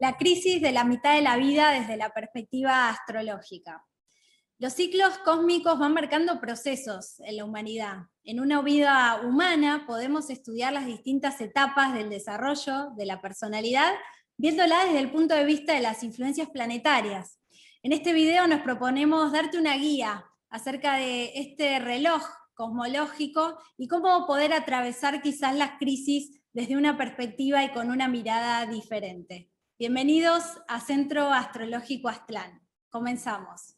la crisis de la mitad de la vida desde la perspectiva astrológica. Los ciclos cósmicos van marcando procesos en la humanidad. En una vida humana podemos estudiar las distintas etapas del desarrollo de la personalidad, viéndola desde el punto de vista de las influencias planetarias. En este video nos proponemos darte una guía acerca de este reloj cosmológico y cómo poder atravesar quizás las crisis desde una perspectiva y con una mirada diferente. Bienvenidos a Centro Astrológico Aztlán. Comenzamos.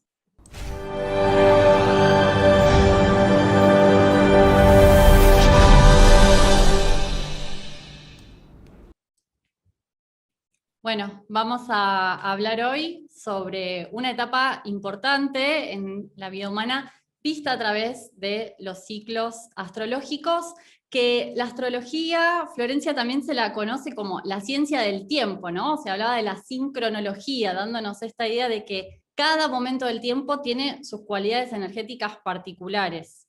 Bueno, vamos a hablar hoy sobre una etapa importante en la vida humana, vista a través de los ciclos astrológicos, que la astrología, Florencia, también se la conoce como la ciencia del tiempo, ¿no? Se hablaba de la sincronología, dándonos esta idea de que cada momento del tiempo tiene sus cualidades energéticas particulares.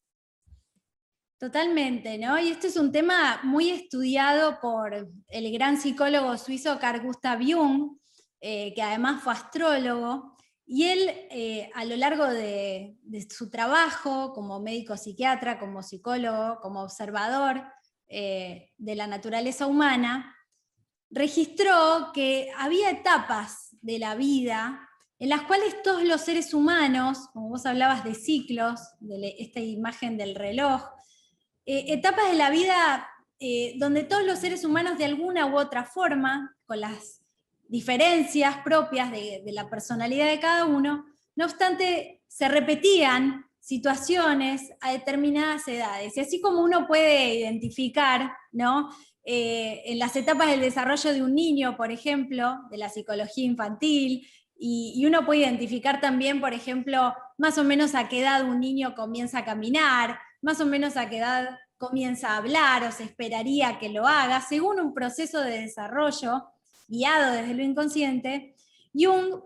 Totalmente, ¿no? Y este es un tema muy estudiado por el gran psicólogo suizo Carl Gustav Jung, que además fue astrólogo, y él a lo largo de su trabajo como médico psiquiatra, como psicólogo, como observador de la naturaleza humana, registró que había etapas de la vida en las cuales todos los seres humanos, como vos hablabas de ciclos, de esta imagen del reloj, etapas de la vida donde todos los seres humanos de alguna u otra forma, con las diferencias propias de la personalidad de cada uno, no obstante se repetían situaciones a determinadas edades. Y así como uno puede identificar, ¿no? En las etapas del desarrollo de un niño, por ejemplo, de la psicología infantil, y uno puede identificar también, por ejemplo, más o menos a qué edad un niño comienza a caminar, más o menos a qué edad comienza a hablar o se esperaría que lo haga, según un proceso de desarrollo guiado desde lo inconsciente. Jung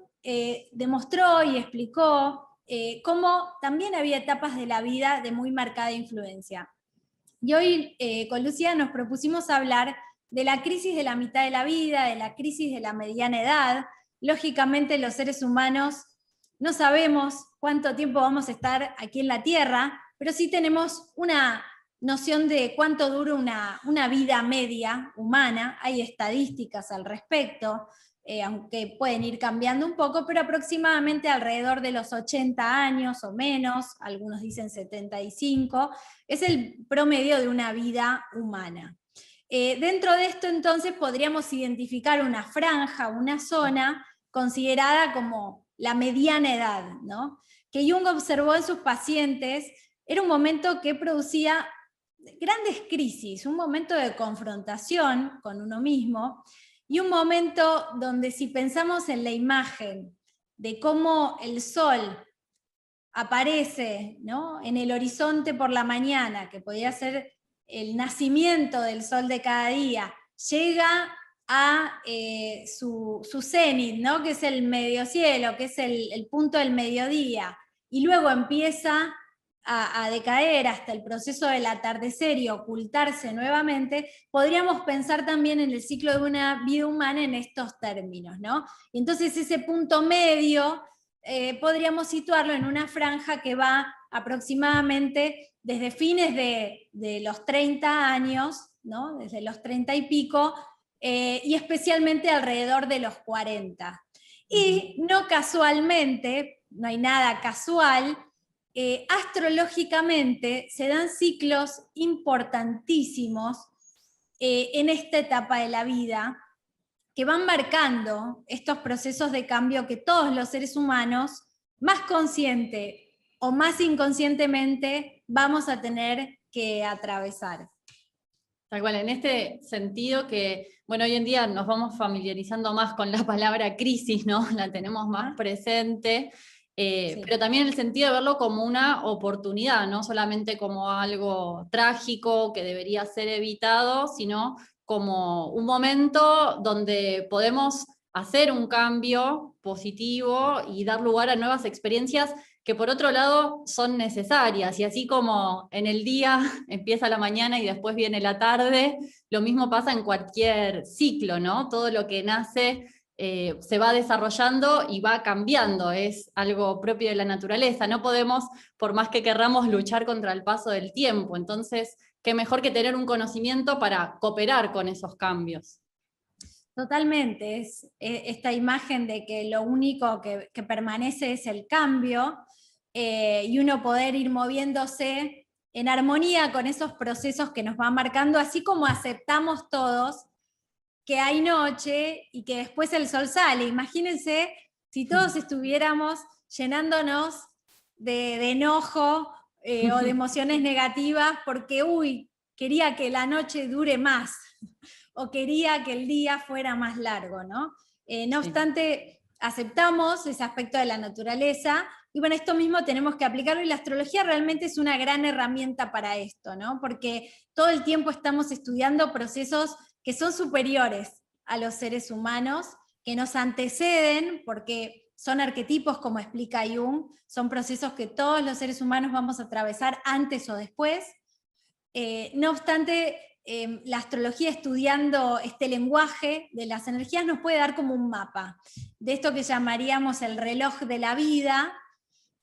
demostró y explicó cómo también había etapas de la vida de muy marcada influencia. Y hoy con Lucía nos propusimos hablar de la crisis de la mitad de la vida, de la crisis de la mediana edad. Lógicamente los seres humanos no sabemos cuánto tiempo vamos a estar aquí en la Tierra, pero sí tenemos una noción de cuánto dura una vida media humana. Hay estadísticas al respecto, aunque pueden ir cambiando un poco, pero aproximadamente alrededor de los 80 años o menos, algunos dicen 75, es el promedio de una vida humana. Dentro de esto entonces podríamos identificar una franja, una zona considerada como la mediana edad, ¿no? Que Jung observó en sus pacientes. Era un momento que producía grandes crisis, un momento de confrontación con uno mismo, y un momento donde si pensamos en la imagen de cómo el sol aparece, ¿no?, en el horizonte por la mañana, que podía ser el nacimiento del sol de cada día, llega a su cenit, ¿no?, que es el mediocielo, que es el punto del mediodía, y luego empieza a decaer hasta el proceso del atardecer y ocultarse nuevamente, podríamos pensar también en el ciclo de una vida humana en estos términos, ¿no? Y entonces ese punto medio podríamos situarlo en una franja que va aproximadamente desde fines de los 30 años, ¿no?, desde los 30 y pico, y especialmente alrededor de los 40. Y no casualmente, no hay nada casual, astrológicamente se dan ciclos importantísimos en esta etapa de la vida, que van marcando estos procesos de cambio que todos los seres humanos, más consciente o más inconscientemente, vamos a tener que atravesar. Tal cual, en este sentido que, bueno, hoy en día nos vamos familiarizando más con la palabra crisis, ¿no? La tenemos más presente, sí. Pero también en el sentido de verlo como una oportunidad, no solamente como algo trágico que debería ser evitado, sino como un momento donde podemos hacer un cambio positivo y dar lugar a nuevas experiencias que por otro lado son necesarias, y así como en el día empieza la mañana y después viene la tarde, lo mismo pasa en cualquier ciclo, ¿no? Todo lo que nace se va desarrollando y va cambiando, es algo propio de la naturaleza, no podemos, por más que querramos, luchar contra el paso del tiempo, entonces, qué mejor que tener un conocimiento para cooperar con esos cambios. Totalmente, es esta imagen de que lo único que permanece es el cambio, y uno poder ir moviéndose en armonía con esos procesos que nos van marcando, así como aceptamos todos que hay noche y que después el sol sale. Imagínense si todos estuviéramos llenándonos de enojo o de emociones negativas porque, quería que la noche dure más o quería que el día fuera más largo, ¿no? No obstante, aceptamos ese aspecto de la naturaleza, y bueno, esto mismo tenemos que aplicarlo, y la astrología realmente es una gran herramienta para esto, ¿no? Porque todo el tiempo estamos estudiando procesos que son superiores a los seres humanos, que nos anteceden, porque son arquetipos, como explica Jung, son procesos que todos los seres humanos vamos a atravesar antes o después. No obstante, la astrología, estudiando este lenguaje de las energías, nos puede dar como un mapa de esto que llamaríamos el reloj de la vida,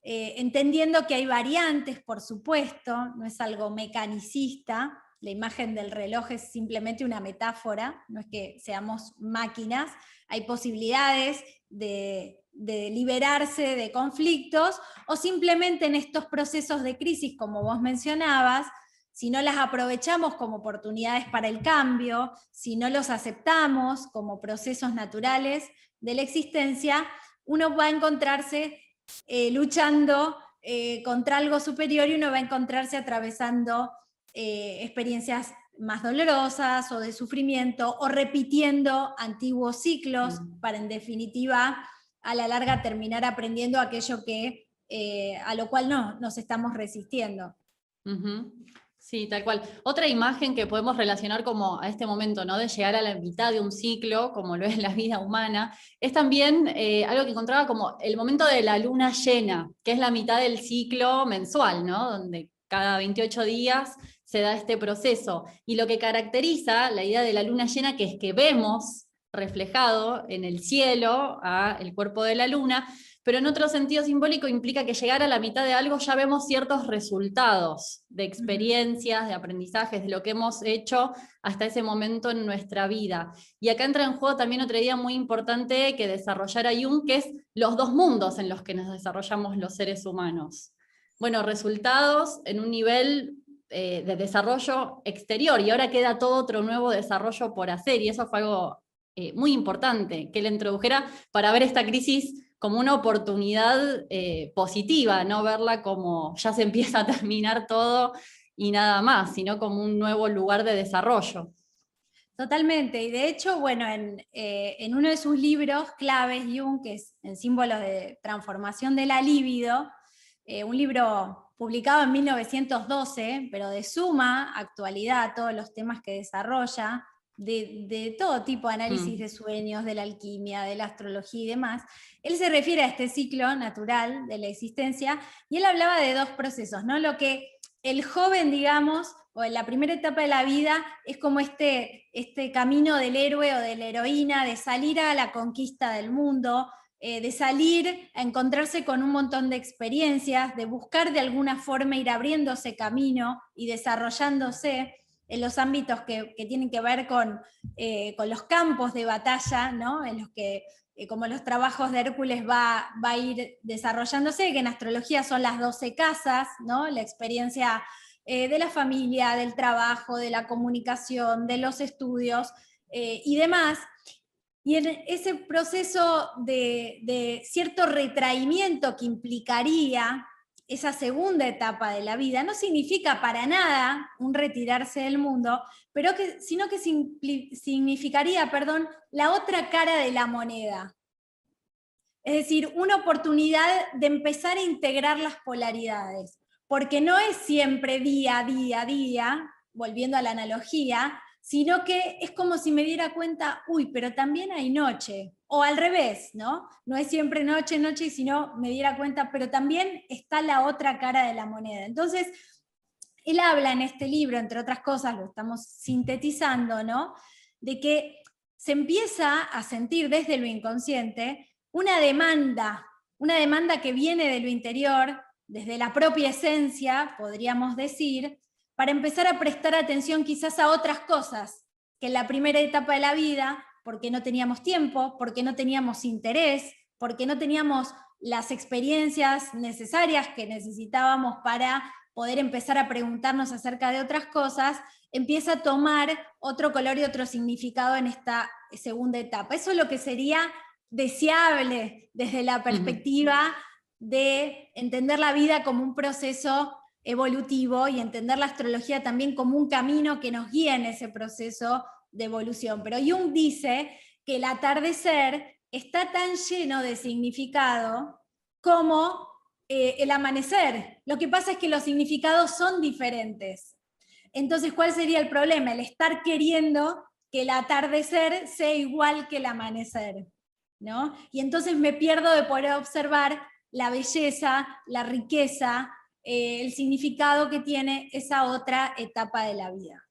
entendiendo que hay variantes, por supuesto, no es algo mecanicista. La imagen del reloj es simplemente una metáfora, no es que seamos máquinas, hay posibilidades de liberarse de conflictos, o simplemente en estos procesos de crisis, como vos mencionabas, si no las aprovechamos como oportunidades para el cambio, si no los aceptamos como procesos naturales de la existencia, uno va a encontrarse luchando contra algo superior, y uno va a encontrarse atravesando experiencias más dolorosas o de sufrimiento, o repitiendo antiguos ciclos, para en definitiva a la larga terminar aprendiendo aquello que, a lo cual nos estamos resistiendo. Sí, tal cual. Otra imagen que podemos relacionar como a este momento, ¿no? De llegar a la mitad de un ciclo, como lo es la vida humana, es también algo que encontraba como el momento de la luna llena, que es la mitad del ciclo mensual, ¿no? Donde cada 28 días se da este proceso. Y lo que caracteriza la idea de la luna llena, que es que vemos reflejado en el cielo el cuerpo de la luna, pero en otro sentido simbólico implica que llegar a la mitad de algo ya vemos ciertos resultados de experiencias, de aprendizajes, de lo que hemos hecho hasta ese momento en nuestra vida. Y acá entra en juego también otra idea muy importante que desarrollara Jung, que es los dos mundos en los que nos desarrollamos los seres humanos. Bueno, resultados en un nivel de desarrollo exterior, y ahora queda todo otro nuevo desarrollo por hacer, y eso fue algo muy importante, que él introdujera para ver esta crisis como una oportunidad positiva, no verla como ya se empieza a terminar todo y nada más, sino como un nuevo lugar de desarrollo. Totalmente, y de hecho, bueno, en uno de sus libros claves, Jung, que es El símbolo de transformación de la libido, un libro publicado en 1912, pero de suma actualidad, todos los temas que desarrolla, de todo tipo de análisis de sueños, de la alquimia, de la astrología y demás, él se refiere a este ciclo natural de la existencia, y él hablaba de dos procesos, ¿no? Lo que el joven, digamos, o en la primera etapa de la vida, es como este camino del héroe o de la heroína, de salir a la conquista del mundo, de salir a encontrarse con un montón de experiencias, de buscar de alguna forma ir abriéndose camino y desarrollándose en los ámbitos que tienen que ver con los campos de batalla, ¿no? En los que, como los trabajos de Hércules, va a ir desarrollándose, que en astrología son las 12 casas, ¿no? La experiencia de la familia, del trabajo, de la comunicación, de los estudios y demás. Y en ese proceso de cierto retraimiento que implicaría esa segunda etapa de la vida, no significa para nada un retirarse del mundo, sino que significaría, la otra cara de la moneda. Es decir, una oportunidad de empezar a integrar las polaridades, porque no es siempre día, día, día, volviendo a la analogía, sino que es como si me diera cuenta, pero también hay noche, o al revés, ¿no? No es siempre noche, noche, sino me diera cuenta, pero también está la otra cara de la moneda. Entonces, él habla en este libro, entre otras cosas, lo estamos sintetizando, ¿no? De que se empieza a sentir desde lo inconsciente una demanda que viene de lo interior, desde la propia esencia, podríamos decir, para empezar a prestar atención quizás a otras cosas que en la primera etapa de la vida, porque no teníamos tiempo, porque no teníamos interés, porque no teníamos las experiencias necesarias que necesitábamos para poder empezar a preguntarnos acerca de otras cosas, empieza a tomar otro color y otro significado en esta segunda etapa. Eso es lo que sería deseable desde la perspectiva de entender la vida como un proceso evolutivo y entender la astrología también como un camino que nos guía en ese proceso de evolución. Pero Jung dice que el atardecer está tan lleno de significado como el amanecer. Lo que pasa es que los significados son diferentes. Entonces, ¿cuál sería el problema? El estar queriendo que el atardecer sea igual que el amanecer, ¿no? Y entonces me pierdo de poder observar la belleza, la riqueza, el significado que tiene esa otra etapa de la vida.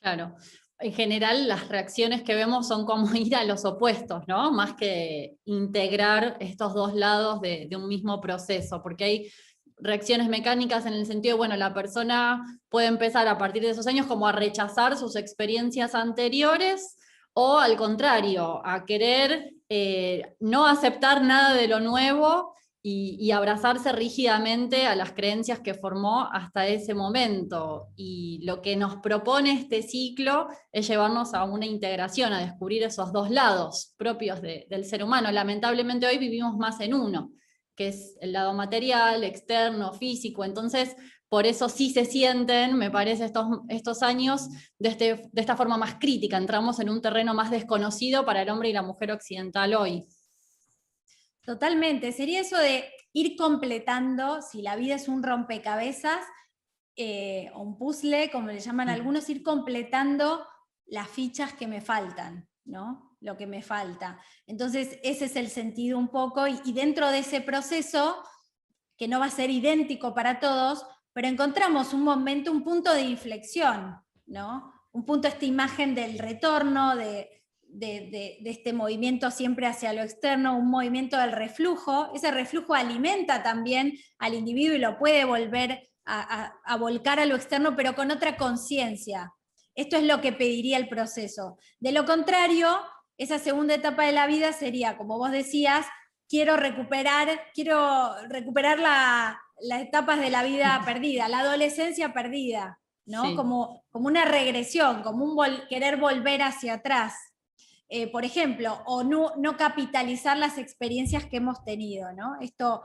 Claro. En general, las reacciones que vemos son como ir a los opuestos, ¿no? Más que integrar estos dos lados de un mismo proceso, porque hay reacciones mecánicas en el sentido de, bueno, la persona puede empezar a partir de esos años como a rechazar sus experiencias anteriores, o al contrario, a querer no aceptar nada de lo nuevo y abrazarse rígidamente a las creencias que formó hasta ese momento. Y lo que nos propone este ciclo es llevarnos a una integración, a descubrir esos dos lados propios del ser humano. Lamentablemente hoy vivimos más en uno, que es el lado material, externo, físico. Entonces, por eso sí se sienten, me parece, estos años de esta forma más crítica. Entramos en un terreno más desconocido para el hombre y la mujer occidental hoy. Totalmente, sería eso de ir completando, si la vida es un rompecabezas o un puzzle, como le llaman algunos, ir completando las fichas que me faltan, ¿no? Lo que me falta. Entonces ese es el sentido un poco, y dentro de ese proceso, que no va a ser idéntico para todos, pero encontramos un momento, un punto de inflexión, ¿no? Un punto, esta imagen del retorno, de este movimiento siempre hacia lo externo, un movimiento del reflujo. Ese reflujo alimenta también al individuo y lo puede volver a volcar a lo externo, pero con otra conciencia. Esto es lo que pediría el proceso. De lo contrario, esa segunda etapa de la vida sería, como vos decías, quiero recuperar las etapas de la vida perdida, la adolescencia perdida, ¿no? Sí. Como una regresión, como querer volver hacia atrás. Por ejemplo, o no capitalizar las experiencias que hemos tenido, ¿no? Esto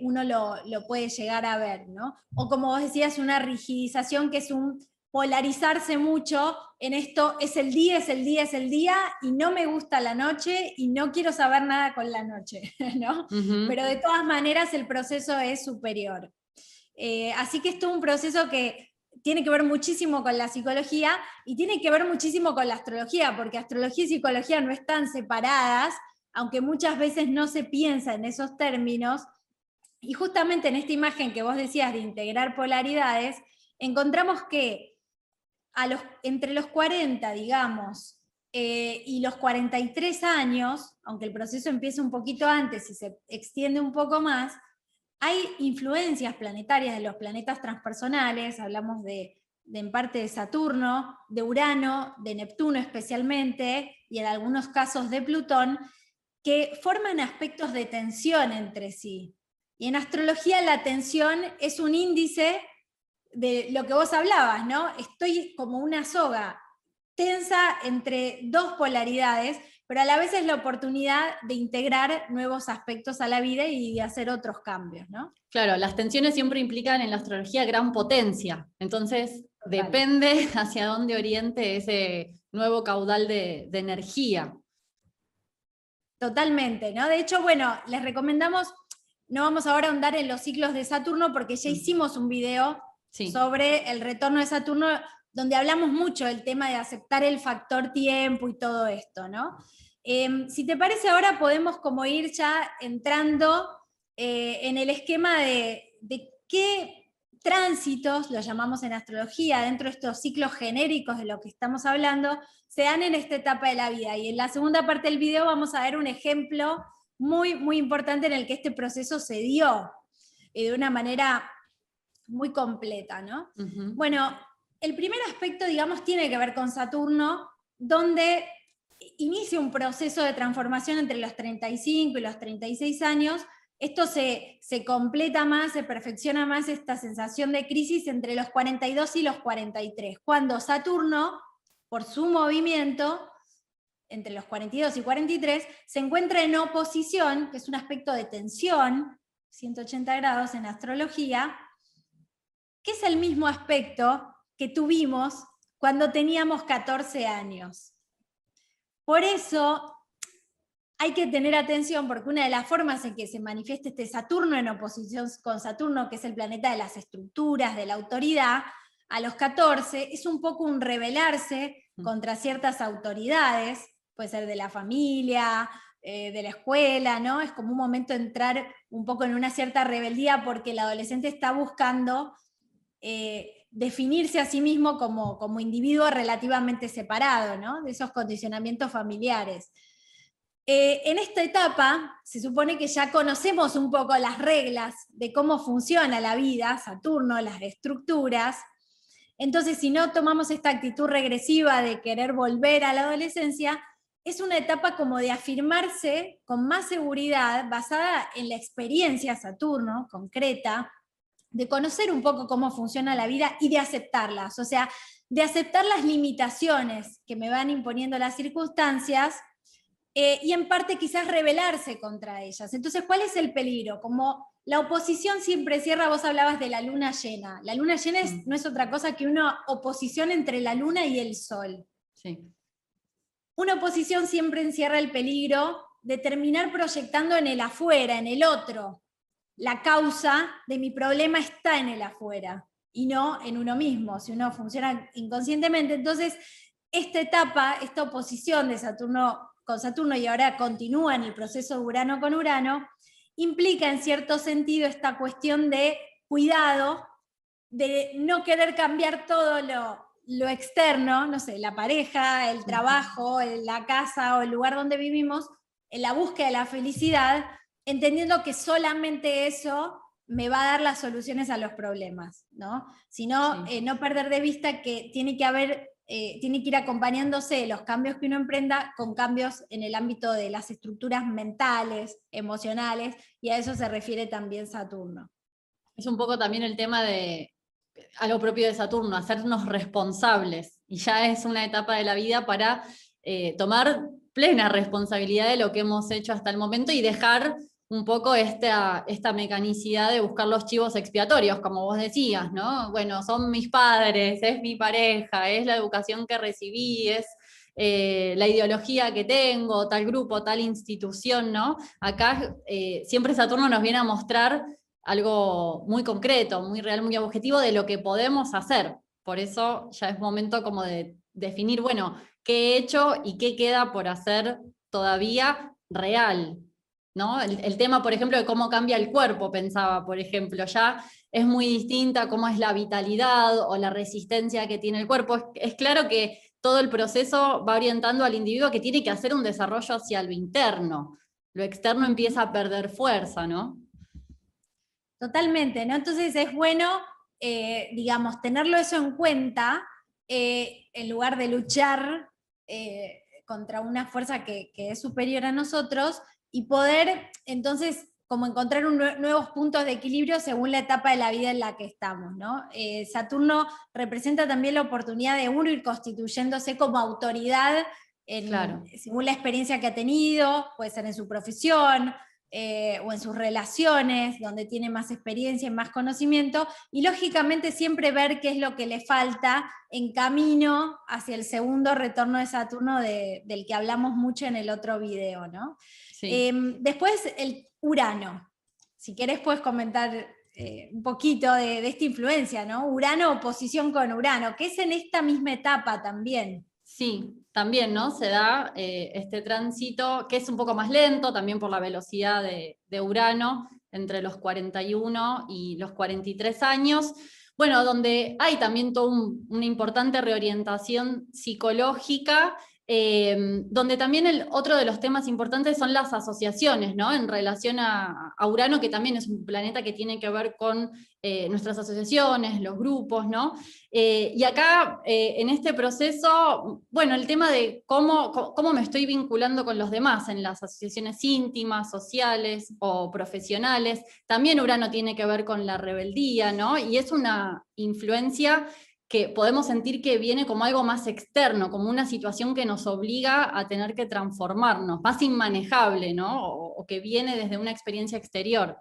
uno lo puede llegar a ver, ¿no? O como vos decías, una rigidización, que es un polarizarse mucho en esto, es el día, y no me gusta la noche, y no quiero saber nada con la noche, ¿no? Pero de todas maneras el proceso es superior. Así que esto es un proceso que tiene que ver muchísimo con la psicología y tiene que ver muchísimo con la astrología, porque astrología y psicología no están separadas, aunque muchas veces no se piensa en esos términos. Y justamente en esta imagen que vos decías de integrar polaridades, encontramos que entre los 40, digamos, y los 43 años, aunque el proceso empieza un poquito antes y se extiende un poco más, hay influencias planetarias de los planetas transpersonales. Hablamos en parte de Saturno, de Urano, de Neptuno especialmente, y en algunos casos de Plutón, que forman aspectos de tensión entre sí. Y en astrología la tensión es un índice de lo que vos hablabas, ¿no? Estoy como una soga tensa entre dos polaridades, pero a la vez es la oportunidad de integrar nuevos aspectos a la vida y de hacer otros cambios, ¿no? Claro, las tensiones siempre implican en la astrología gran potencia, entonces depende hacia dónde oriente ese nuevo caudal de energía. Totalmente, ¿no? De hecho, bueno, les recomendamos, no vamos ahora a ahondar en los ciclos de Saturno, porque ya hicimos un video sobre el retorno de Saturno, donde hablamos mucho del tema de aceptar el factor tiempo y todo esto, ¿no? Si te parece, ahora podemos como ir ya entrando en el esquema de qué tránsitos, lo llamamos en astrología, dentro de estos ciclos genéricos de lo que estamos hablando, se dan en esta etapa de la vida. Y en la segunda parte del video vamos a ver un ejemplo muy, muy importante en el que este proceso se dio de una manera muy completa, ¿no? Bueno, el primer aspecto, digamos, tiene que ver con Saturno, donde inicia un proceso de transformación entre los 35 y los 36 años. Esto se completa más, se perfecciona más esta sensación de crisis entre los 42 y los 43, cuando Saturno, por su movimiento, entre los 42 y 43, se encuentra en oposición, que es un aspecto de tensión, 180 grados en astrología, que es el mismo aspecto que tuvimos cuando teníamos 14 años. Por eso hay que tener atención, porque una de las formas en que se manifiesta este Saturno en oposición con Saturno, que es el planeta de las estructuras, de la autoridad, a los 14, es un poco un rebelarse contra ciertas autoridades, puede ser de la familia, de la escuela, ¿no? Es como un momento de entrar un poco en una cierta rebeldía, porque el adolescente está buscando definirse a sí mismo como individuo relativamente separado, ¿no? De esos condicionamientos familiares. En esta etapa se supone que ya conocemos un poco las reglas de cómo funciona la vida, Saturno, las estructuras. Entonces, si no tomamos esta actitud regresiva de querer volver a la adolescencia, es una etapa como de afirmarse con más seguridad, basada en la experiencia Saturno, concreta, de conocer un poco cómo funciona la vida y de aceptarlas, o sea, de aceptar las limitaciones que me van imponiendo las circunstancias, y en parte quizás rebelarse contra ellas. Entonces, ¿cuál es el peligro? Como la oposición siempre cierra, vos hablabas de la luna llena. La luna llena no es otra cosa que una oposición entre la luna y el sol. Sí. Una oposición siempre encierra el peligro de terminar proyectando en el afuera, en el otro. La causa de mi problema está en el afuera y no en uno mismo, si uno funciona inconscientemente. Entonces, esta etapa, esta oposición de Saturno con Saturno, y ahora continúa en el proceso de Urano con Urano, implica en cierto sentido esta cuestión de cuidado, de no querer cambiar todo lo externo, no sé, la pareja, el trabajo, la casa o el lugar donde vivimos, en la búsqueda de la felicidad, entendiendo que solamente eso me va a dar las soluciones a los problemas, ¿no? Sino no perder de vista que tiene que ir acompañándose los cambios que uno emprenda con cambios en el ámbito de las estructuras mentales, emocionales, y a eso se refiere también Saturno. Es un poco también el tema de algo propio de Saturno, hacernos responsables, y ya es una etapa de la vida para tomar plena responsabilidad de lo que hemos hecho hasta el momento y dejar un poco esta mecanicidad de buscar los chivos expiatorios, como vos decías, ¿no? Bueno, son mis padres, es mi pareja, es la educación que recibí, es la ideología que tengo, tal grupo, tal institución, ¿no? Acá siempre Saturno nos viene a mostrar algo muy concreto, muy real, muy objetivo de lo que podemos hacer. Por eso ya es momento como de definir, bueno, qué he hecho y qué queda por hacer todavía real, ¿no? El tema, por ejemplo, de cómo cambia el cuerpo, pensaba, por ejemplo, ya es muy distinta cómo es la vitalidad o la resistencia que tiene el cuerpo. Es claro que todo el proceso va orientando al individuo que tiene que hacer un desarrollo hacia lo interno. Lo externo empieza a perder fuerza, ¿no? Totalmente, ¿no? Entonces es bueno, digamos, tenerlo eso en cuenta, en lugar de luchar contra una fuerza que es superior a nosotros, y poder entonces como encontrar nuevos puntos de equilibrio según la etapa de la vida en la que estamos, ¿no? Saturno representa también la oportunidad de uno ir constituyéndose como autoridad según la experiencia que ha tenido, puede ser en su profesión, o en sus relaciones, donde tiene más experiencia y más conocimiento, y lógicamente siempre ver qué es lo que le falta en camino hacia el segundo retorno de Saturno del que hablamos mucho en el otro video, ¿no? Sí. Después el Urano, si querés puedes comentar un poquito de esta influencia, ¿no? Urano, oposición con Urano, que es en esta misma etapa también. Sí, también, ¿no? Se da este tránsito, que es un poco más lento, también por la velocidad de Urano, entre los 41 y los 43 años. Bueno, donde hay también toda una importante reorientación psicológica, donde también otro de los temas importantes son las asociaciones, ¿no? En relación a Urano, que también es un planeta que tiene que ver con nuestras asociaciones, los grupos, ¿no? Y acá, en este proceso, bueno, el tema de cómo me estoy vinculando con los demás en las asociaciones íntimas, sociales o profesionales, también Urano tiene que ver con la rebeldía, ¿no? Y es una influencia que podemos sentir que viene como algo más externo, como una situación que nos obliga a tener que transformarnos, más inmanejable, ¿no? O que viene desde una experiencia exterior.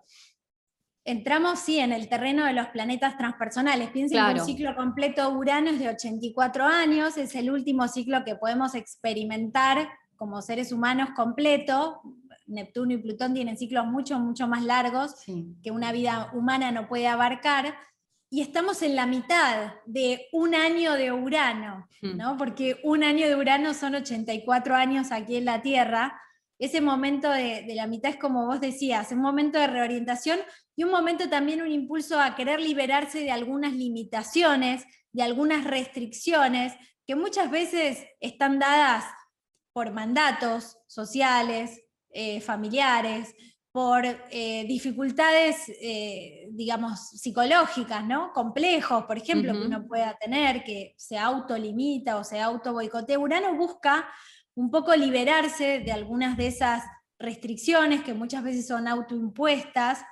Entramos, sí, en el terreno de los planetas transpersonales. Piensen que un ciclo completo de Urano es de 84 años, es el último ciclo que podemos experimentar como seres humanos completo. Neptuno y Plutón tienen ciclos mucho, mucho más largos que una vida humana no puede abarcar. Y estamos en la mitad de un año de Urano, ¿no? Porque un año de Urano son 84 años aquí en la Tierra. Ese momento de la mitad es, como vos decías, un momento de reorientación y un momento también, un impulso a querer liberarse de algunas limitaciones, de algunas restricciones, que muchas veces están dadas por mandatos sociales, familiares, por dificultades, digamos, psicológicas, ¿no? Complejos, por ejemplo, que uno pueda tener, que se autolimita o se autoboicotea. Urano busca un poco liberarse de algunas de esas restricciones que muchas veces son autoimpuestas.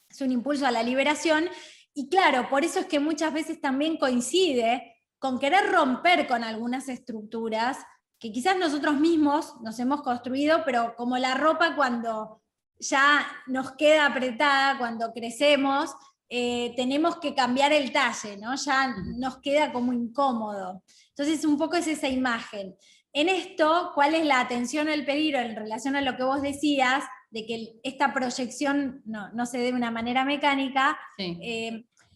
Es un impulso a la liberación, y claro, por eso es que muchas veces también coincide con querer romper con algunas estructuras que quizás nosotros mismos nos hemos construido, pero como la ropa cuando ya nos queda apretada, cuando crecemos, tenemos que cambiar el talle, ¿no? Ya nos queda como incómodo. Entonces un poco es esa imagen. En esto, ¿cuál es la atención al peligro en relación a lo que vos decías, de que esta proyección no se dé de una manera mecánica?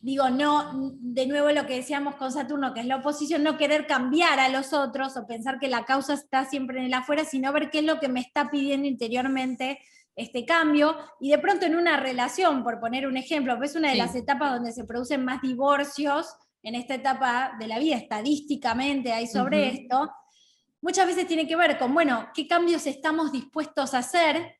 Digo, no, de nuevo lo que decíamos con Saturno, que es la oposición, no querer cambiar a los otros o pensar que la causa está siempre en el afuera, sino ver qué es lo que me está pidiendo interiormente este cambio. Y de pronto en una relación, por poner un ejemplo, es una de las etapas donde se producen más divorcios en esta etapa de la vida, estadísticamente hay sobre esto. Muchas veces tiene que ver con, bueno, qué cambios estamos dispuestos a hacer,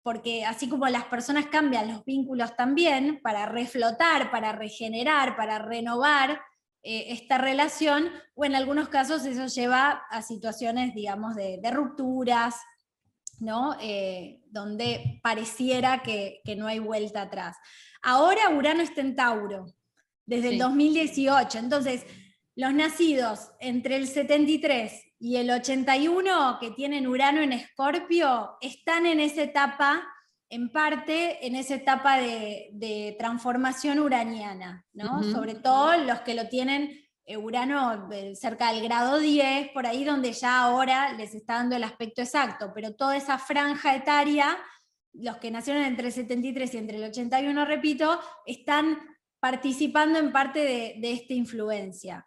porque así como las personas cambian, los vínculos también, para reflotar, para regenerar, para renovar esta relación, o en algunos casos eso lleva a situaciones, digamos, de rupturas, ¿no? Donde pareciera que no hay vuelta atrás. Ahora Urano está en Tauro, desde el 2018, entonces los nacidos entre el 73 y el 81, que tienen Urano en Escorpio, están en esa etapa, en parte, en esa etapa de transformación uraniana, ¿no? Sobre todo los que lo tienen Urano cerca del grado 10, por ahí donde ya ahora les está dando el aspecto exacto, pero toda esa franja etaria, los que nacieron entre el 73 y entre el 81, repito, están participando en parte de esta influencia.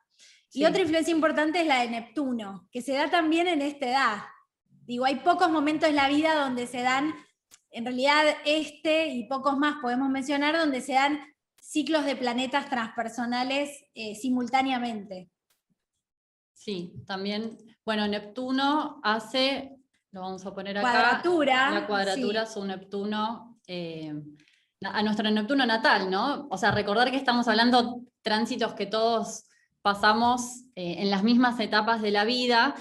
Y otra influencia importante es la de Neptuno, que se da también en esta edad. Digo, hay pocos momentos en la vida donde se dan, en realidad y pocos más podemos mencionar, donde se dan ciclos de planetas transpersonales simultáneamente. Sí, también, bueno, Neptuno hace, lo vamos a poner acá, cuadratura, la cuadratura su Neptuno, a nuestro Neptuno natal, ¿no? O sea, recordar que estamos hablando tránsitos que todos pasamos en las mismas etapas de la vida,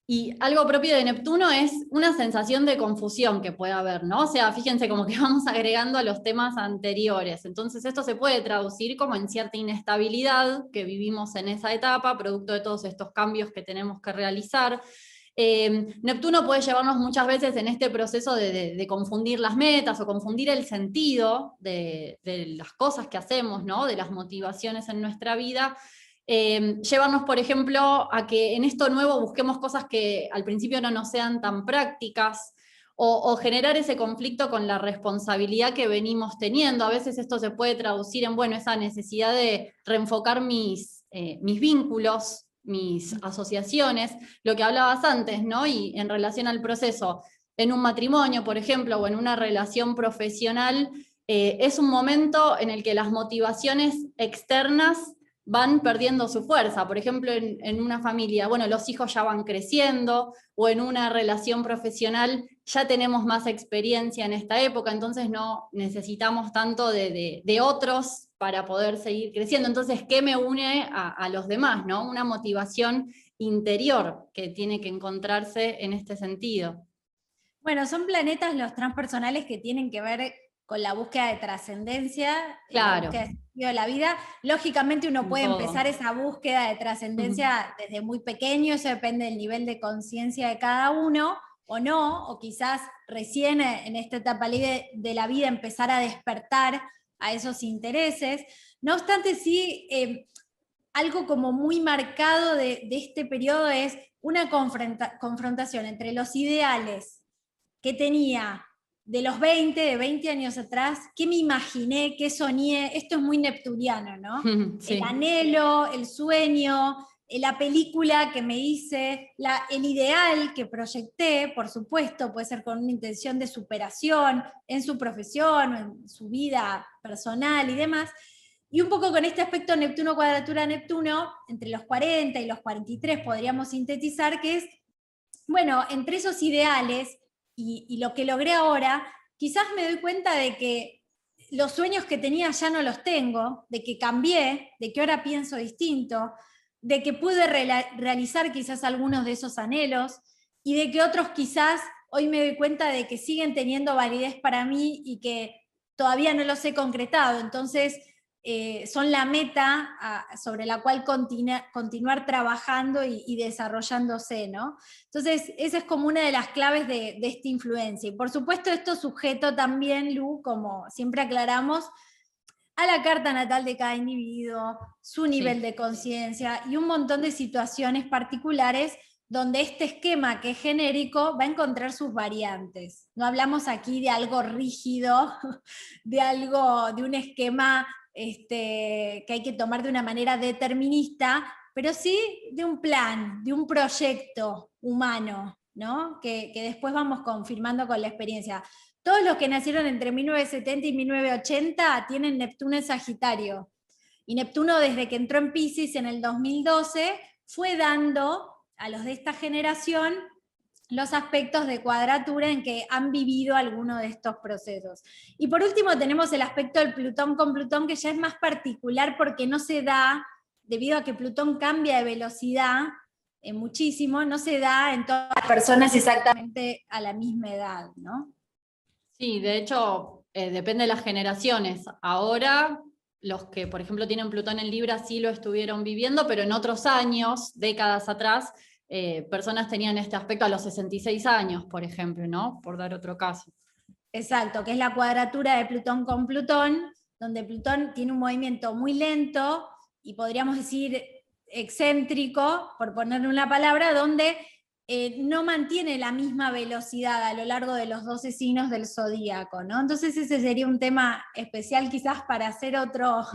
y algo propio de Neptuno es una sensación de confusión que puede haber, ¿no? O sea, fíjense como que vamos agregando a los temas anteriores. Entonces esto se puede traducir como en cierta inestabilidad que vivimos en esa etapa, producto de todos estos cambios que tenemos que realizar. Neptuno puede llevarnos muchas veces en este proceso de confundir las metas o confundir el sentido de las cosas que hacemos, ¿no? De las motivaciones en nuestra vida. Llevarnos, por ejemplo, a que en esto nuevo busquemos cosas que al principio no nos sean tan prácticas, o generar ese conflicto con la responsabilidad que venimos teniendo. A veces esto se puede traducir en, bueno, esa necesidad de reenfocar mis vínculos mis asociaciones, lo que hablabas antes, ¿no? Y en relación al proceso, en un matrimonio, por ejemplo, o en una relación profesional, es un momento en el que las motivaciones externas van perdiendo su fuerza. Por ejemplo, en una familia, bueno, los hijos ya van creciendo, o en una relación profesional ya tenemos más experiencia en esta época, entonces no necesitamos tanto de otros para poder seguir creciendo. Entonces, ¿qué me une a los demás, ¿no? Una motivación interior que tiene que encontrarse en este sentido. Bueno, son planetas los transpersonales que tienen que ver con la búsqueda de trascendencia, claro, la búsqueda de sentido de la vida. Lógicamente uno puede empezar esa búsqueda de trascendencia desde muy pequeño, eso depende del nivel de conciencia de cada uno, o no, o quizás recién en esta etapa de la vida empezar a despertar a esos intereses. No obstante, sí, algo como muy marcado de este periodo es una confrontación entre los ideales que tenía de los 20, de 20 años atrás, qué me imaginé, qué soñé, esto es muy neptuniano, ¿no? Sí. El anhelo, el sueño, la película que me hice, el ideal que proyecté, por supuesto, puede ser con una intención de superación en su profesión, en su vida personal y demás, y un poco con este aspecto Neptuno, cuadratura Neptuno, entre los 40 y los 43 podríamos sintetizar que es, bueno, entre esos ideales y lo que logré ahora, quizás me doy cuenta de que los sueños que tenía ya no los tengo, de que cambié, de que ahora pienso distinto, de que pude realizar quizás algunos de esos anhelos, y de que otros quizás hoy me doy cuenta de que siguen teniendo validez para mí y que todavía no los he concretado. Entonces, son la meta sobre la cual continuar trabajando y desarrollándose, ¿no? Entonces, esa es como una de las claves de esta influencia. Y por supuesto, esto sujeto también, Lu, como siempre aclaramos, a la carta natal de cada individuo, su nivel de conciencia y un montón de situaciones particulares donde este esquema que es genérico va a encontrar sus variantes. No hablamos aquí de algo rígido, de un esquema que hay que tomar de una manera determinista, pero sí de un plan, de un proyecto humano, ¿no? que después vamos confirmando con la experiencia. Todos los que nacieron entre 1970 y 1980 tienen Neptuno en Sagitario. Y Neptuno, desde que entró en Piscis en el 2012, fue dando a los de esta generación los aspectos de cuadratura en que han vivido alguno de estos procesos. Y por último tenemos el aspecto del Plutón con Plutón, que ya es más particular porque no se da, debido a que Plutón cambia de velocidad muchísimo, no se da en todas las personas exactamente a la misma edad, ¿no? Sí, de hecho, depende de las generaciones. Ahora, los que, por ejemplo, tienen Plutón en Libra sí lo estuvieron viviendo, pero en otros años, décadas atrás, personas tenían este aspecto a los 66 años, por ejemplo, ¿no? Por dar otro caso. Exacto, que es la cuadratura de Plutón con Plutón, donde Plutón tiene un movimiento muy lento y podríamos decir excéntrico, por ponerle una palabra, donde no mantiene la misma velocidad a lo largo de los 12 signos del zodíaco, ¿no? Entonces ese sería un tema especial quizás para hacer otro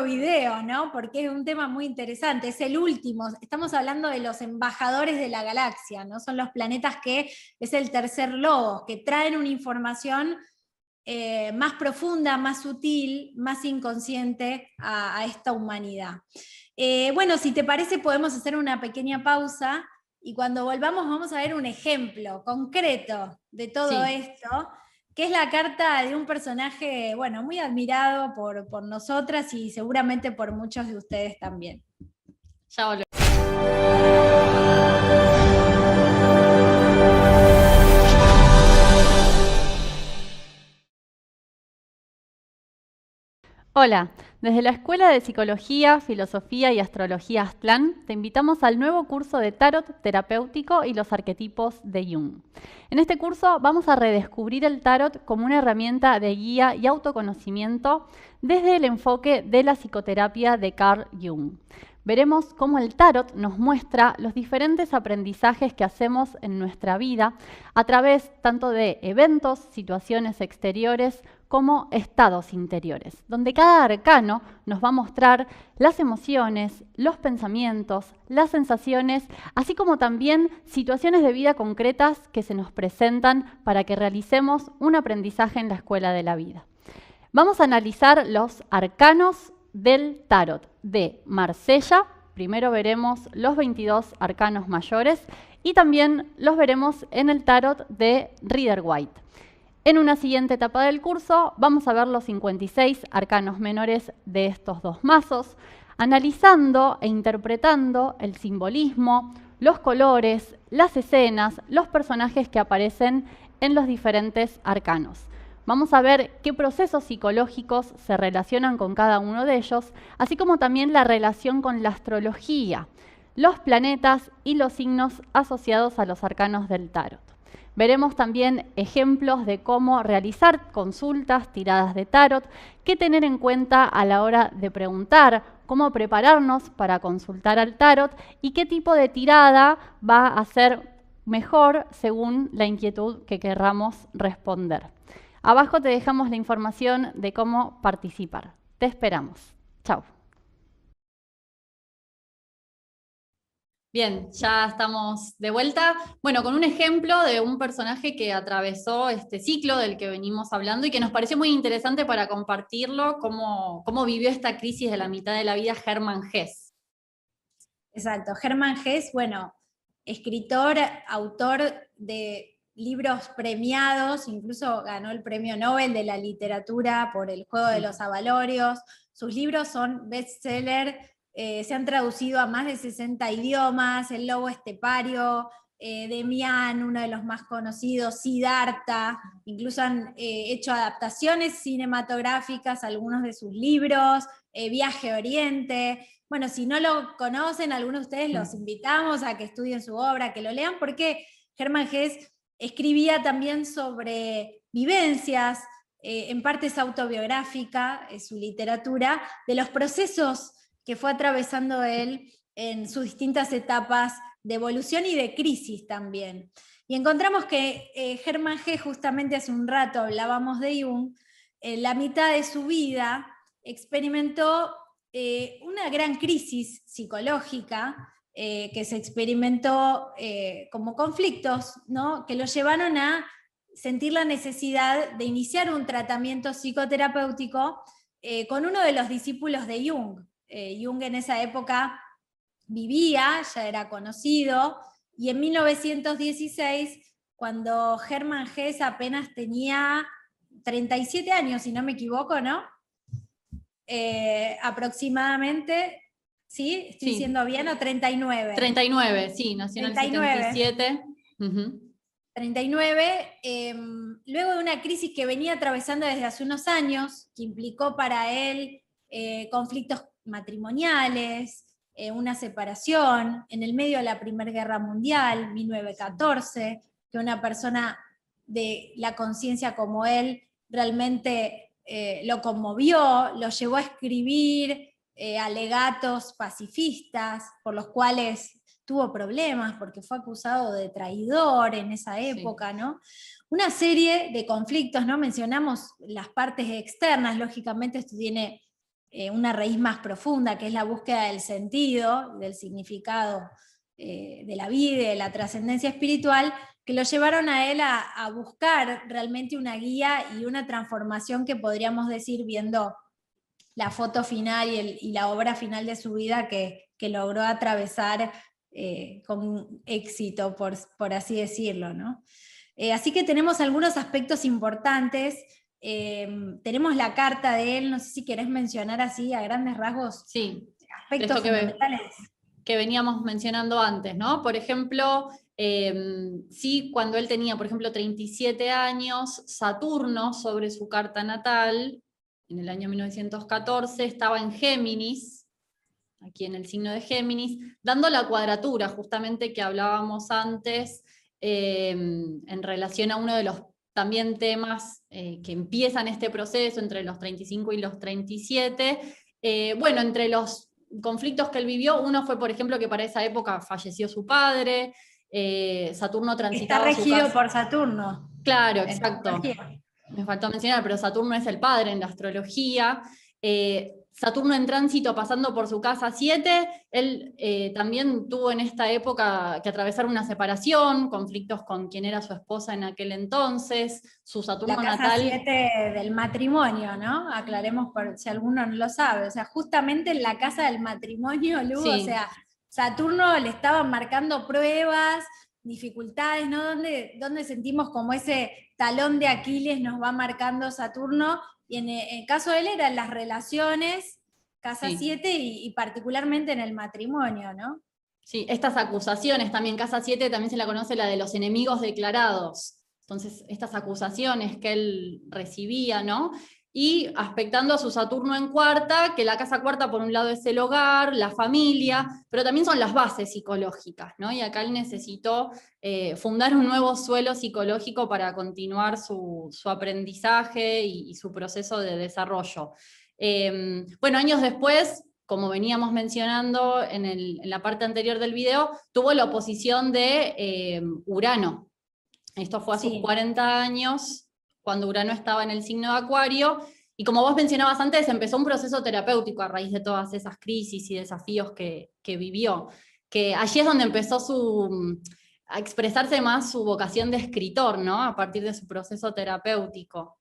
video, ¿no? Porque es un tema muy interesante, es el último, estamos hablando de los embajadores de la galaxia, ¿no? Son los planetas que es el tercer logos, que traen una información más profunda, más sutil, más inconsciente a esta humanidad. Bueno, si te parece podemos hacer una pequeña pausa, y cuando volvamos vamos a ver un ejemplo concreto de todo esto, que es la carta de un personaje, bueno, muy admirado por nosotras y seguramente por muchos de ustedes también. Ya volvemos. Hola, desde la Escuela de Psicología, Filosofía y Astrología Aztlán te invitamos al nuevo curso de Tarot terapéutico y los arquetipos de Jung. En este curso vamos a redescubrir el Tarot como una herramienta de guía y autoconocimiento desde el enfoque de la psicoterapia de Carl Jung. veremos cómo el tarot nos muestra los diferentes aprendizajes que hacemos en nuestra vida a través tanto de eventos, situaciones exteriores, como estados interiores, donde cada arcano nos va a mostrar las emociones, los pensamientos, las sensaciones, así como también situaciones de vida concretas que se nos presentan para que realicemos un aprendizaje en la escuela de la vida. Vamos a analizar los arcanos del tarot de Marsella. Primero veremos los 22 arcanos mayores y también los veremos en el tarot de Rider-Waite. En una siguiente etapa del curso vamos a ver los 56 arcanos menores de estos dos mazos, analizando e interpretando el simbolismo, los colores, las escenas, los personajes que aparecen en los diferentes arcanos. Vamos a ver qué procesos psicológicos se relacionan con cada uno de ellos, así como también la relación con la astrología, los planetas y los signos asociados a los arcanos del tarot. Veremos también ejemplos de cómo realizar consultas, tiradas de tarot, qué tener en cuenta a la hora de preguntar, cómo prepararnos para consultar al tarot y qué tipo de tirada va a ser mejor según la inquietud que querramos responder. Abajo te dejamos la información de cómo participar. Te esperamos. Chao. Bien, ya estamos de vuelta. Bueno, con un ejemplo de un personaje que atravesó este ciclo del que venimos hablando y que nos pareció muy interesante para compartirlo, cómo vivió esta crisis de la mitad de la vida Hermann Hesse. Exacto, Hermann Hesse, bueno, escritor, autor de libros premiados, incluso ganó el Premio Nobel de la Literatura por El Juego de los Avalorios. Sus libros son bestseller. Se han traducido a más de 60 idiomas, El Lobo Estepario, Demián, uno de los más conocidos, Siddhartha, incluso han hecho adaptaciones cinematográficas a algunos de sus libros, Viaje a Oriente. Bueno, si no lo conocen, algunos de ustedes los invitamos a que estudien su obra, que lo lean, porque Hermann Hesse escribía también sobre vivencias, en parte es autobiográfica, su literatura, de los procesos que fue atravesando él en sus distintas etapas de evolución y de crisis también. Y encontramos que Hermann Hesse, justamente hace un rato hablábamos de Jung, en la mitad de su vida experimentó una gran crisis psicológica que se experimentó como conflictos, ¿no? Que lo llevaron a sentir la necesidad de iniciar un tratamiento psicoterapéutico con uno de los discípulos de Jung. Jung en esa época vivía, ya era conocido, y en 1916, cuando Hermann Hesse apenas tenía 37 años, si no me equivoco, ¿no? Aproximadamente, ¿sí? ¿Estoy diciendo bien? ¿O 39? 39, sí, nació en el 77. 39, luego de una crisis que venía atravesando desde hace unos años, que implicó para él conflictos matrimoniales, una separación, en el medio de la Primera Guerra Mundial, 1914, que una persona de la conciencia como él realmente lo conmovió, lo llevó a escribir alegatos pacifistas, por los cuales tuvo problemas, porque fue acusado de traidor en esa época, sí. ¿No? Una serie de conflictos, ¿no? Mencionamos las partes externas, lógicamente esto tiene una raíz más profunda, que es la búsqueda del sentido, del significado de la vida y de la trascendencia espiritual, que lo llevaron a él a buscar realmente una guía y una transformación que podríamos decir, viendo la foto final y la obra final de su vida, que logró atravesar con éxito, por así decirlo, ¿no? Así que tenemos algunos aspectos importantes. Tenemos la carta de él, no sé si querés mencionar así a grandes rasgos, sí, aspectos fundamentales. Que veníamos mencionando antes, ¿no? Por ejemplo, sí, cuando él tenía, por ejemplo, 37 años, Saturno sobre su carta natal, en el año 1914, estaba en Géminis, aquí en el signo de Géminis, dando la cuadratura, justamente que hablábamos antes, en relación a uno de los también temas que empiezan este proceso entre los 35 y los 37. Bueno, entre los conflictos que él vivió, uno fue, por ejemplo, que para esa época falleció su padre, Saturno transitaba Está su regido casa. por Saturno. Claro, En exacto. astrología. Me faltó mencionar, pero Saturno es el padre en la astrología. Saturno en tránsito pasando por su casa 7, él también tuvo en esta época que atravesar una separación, conflictos con quien era su esposa en aquel entonces, su Saturno La casa natal. 7 del matrimonio, ¿no? Aclaremos por si alguno no lo sabe. O sea, justamente en la casa del matrimonio, Lu, Sí. o sea, Saturno le estaban marcando pruebas, dificultades, ¿no? ¿Dónde sentimos como ese talón de Aquiles nos va marcando Saturno? Y en el caso de él eran las relaciones, casa Sí. 7 y particularmente en el matrimonio, ¿no? Sí, estas acusaciones también, casa 7 también se la conoce la de los enemigos declarados. Entonces, estas acusaciones que él recibía, ¿no? Y aspectando a su Saturno en cuarta, que la casa cuarta por un lado es el hogar, la familia, pero también son las bases psicológicas, ¿no? Y acá él necesitó fundar un nuevo suelo psicológico para continuar su aprendizaje y su proceso de desarrollo. Bueno, años después, como veníamos mencionando en la parte anterior del video, tuvo la oposición de Urano. Esto fue a sus 40 años, cuando Urano estaba en el signo de Acuario, y como vos mencionabas antes, empezó un proceso terapéutico a raíz de todas esas crisis y desafíos que vivió, que allí es donde empezó a expresarse más su vocación de escritor, ¿no? A partir de su proceso terapéutico.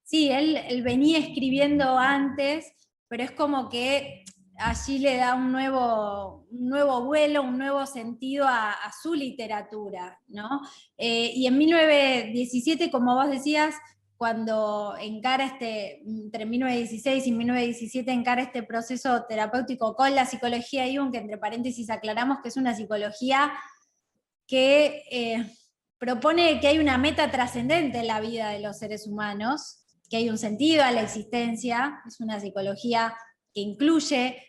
Sí, él venía escribiendo antes, pero es como que allí le da un nuevo vuelo, un nuevo sentido a su literatura, ¿no? Y en 1917, como vos decías, cuando encara entre 1916 y 1917 encara este proceso terapéutico con la psicología Jung, que entre paréntesis aclaramos que es una psicología que propone que hay una meta trascendente en la vida de los seres humanos, que hay un sentido a la existencia, es una psicología que incluye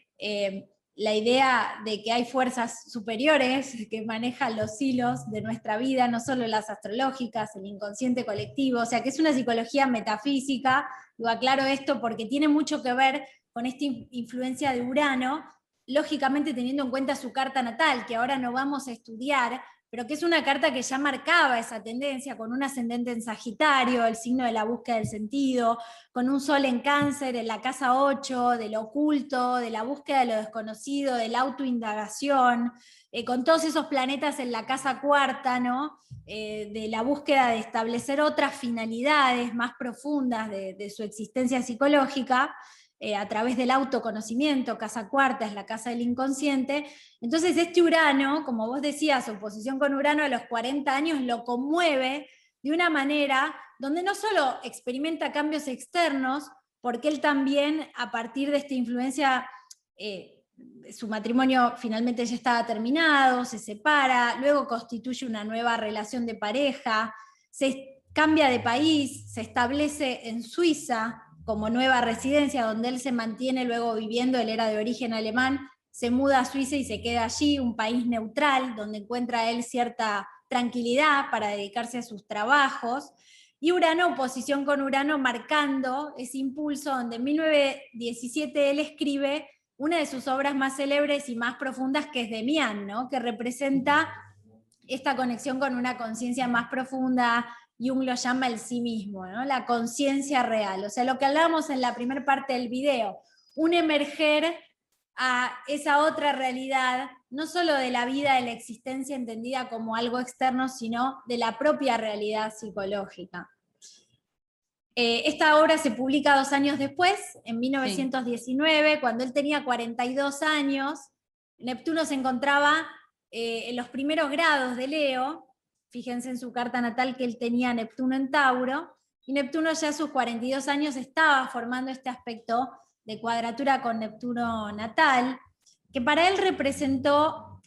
la idea de que hay fuerzas superiores que manejan los hilos de nuestra vida, no solo las astrológicas, el inconsciente colectivo, o sea que es una psicología metafísica. Lo aclaro esto porque tiene mucho que ver con esta influencia de Urano, lógicamente teniendo en cuenta su carta natal, que ahora no vamos a estudiar, pero que es una carta que ya marcaba esa tendencia, con un ascendente en Sagitario, el signo de la búsqueda del sentido, con un sol en Cáncer, en la casa 8, de lo oculto, de la búsqueda de lo desconocido, de la autoindagación, con todos esos planetas en la casa cuarta, ¿no? De la búsqueda de establecer otras finalidades más profundas de su existencia psicológica, a través del autoconocimiento. Casa cuarta es la casa del inconsciente. Entonces este Urano, como vos decías, oposición con Urano a los 40 años, lo conmueve de una manera donde no solo experimenta cambios externos, porque él también, a partir de esta influencia, su matrimonio finalmente ya estaba terminado, se separa, luego constituye una nueva relación de pareja, se cambia de país, se establece en Suiza como nueva residencia, donde él se mantiene luego viviendo. Él era de origen alemán, se muda a Suiza y se queda allí, un país neutral, donde encuentra él cierta tranquilidad para dedicarse a sus trabajos. Y Urano, oposición con Urano, marcando ese impulso, donde en 1917 él escribe una de sus obras más célebres y más profundas, que es Demián, ¿no? Que representa esta conexión con una conciencia más profunda. Jung lo llama el sí mismo, ¿no? La conciencia real. O sea, lo que hablábamos en la primera parte del video, un emerger a esa otra realidad, no solo de la vida, de la existencia entendida como algo externo, sino de la propia realidad psicológica. Esta obra se publica 2 años después, en 1919, sí, cuando él tenía 42 años. Neptuno se encontraba en los primeros grados de Leo. Fíjense en su carta natal que él tenía Neptuno en Tauro, y Neptuno ya a sus 42 años estaba formando este aspecto de cuadratura con Neptuno natal, que para él representó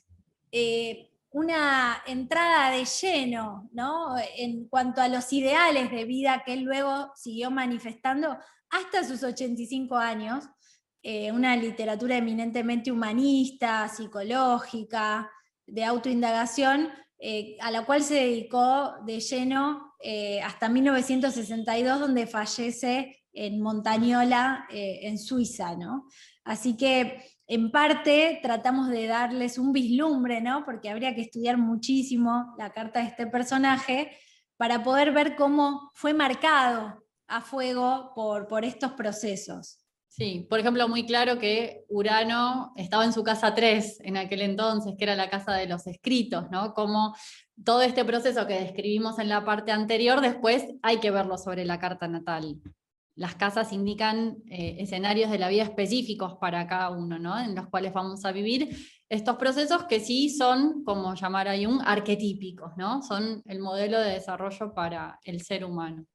una entrada de lleno, ¿no? En cuanto a los ideales de vida que él luego siguió manifestando hasta sus 85 años, una literatura eminentemente humanista, psicológica, de autoindagación, a la cual se dedicó de lleno hasta 1962, donde fallece en Montagnola, en Suiza, ¿no? Así que en parte tratamos de darles un vislumbre, ¿no? Porque habría que estudiar muchísimo la carta de este personaje para poder ver cómo fue marcado a fuego por estos procesos. Sí, por ejemplo, muy claro que Urano estaba en su casa 3 en aquel entonces, que era la casa de los escritos, ¿no? Como todo este proceso que describimos en la parte anterior, después hay que verlo sobre la carta natal. Las casas indican escenarios de la vida específicos para cada uno, ¿no? En los cuales vamos a vivir estos procesos que sí son, como llamar a Jung, arquetípicos, ¿no? Son el modelo de desarrollo para el ser humano.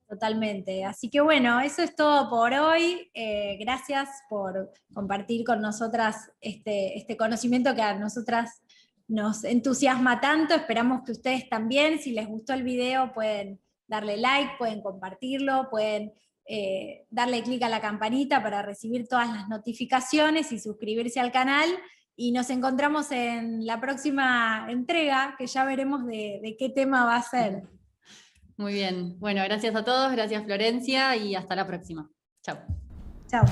Totalmente. Así que bueno, eso es todo por hoy. Gracias por compartir con nosotras este conocimiento que a nosotras nos entusiasma tanto. Esperamos que ustedes también, si les gustó el video, pueden darle like, pueden compartirlo, pueden darle clic a la campanita para recibir todas las notificaciones y suscribirse al canal. Y nos encontramos en la próxima entrega, que ya veremos de qué tema va a ser. Muy bien. Bueno, gracias a todos, gracias Florencia y hasta la próxima. Chao. Chao.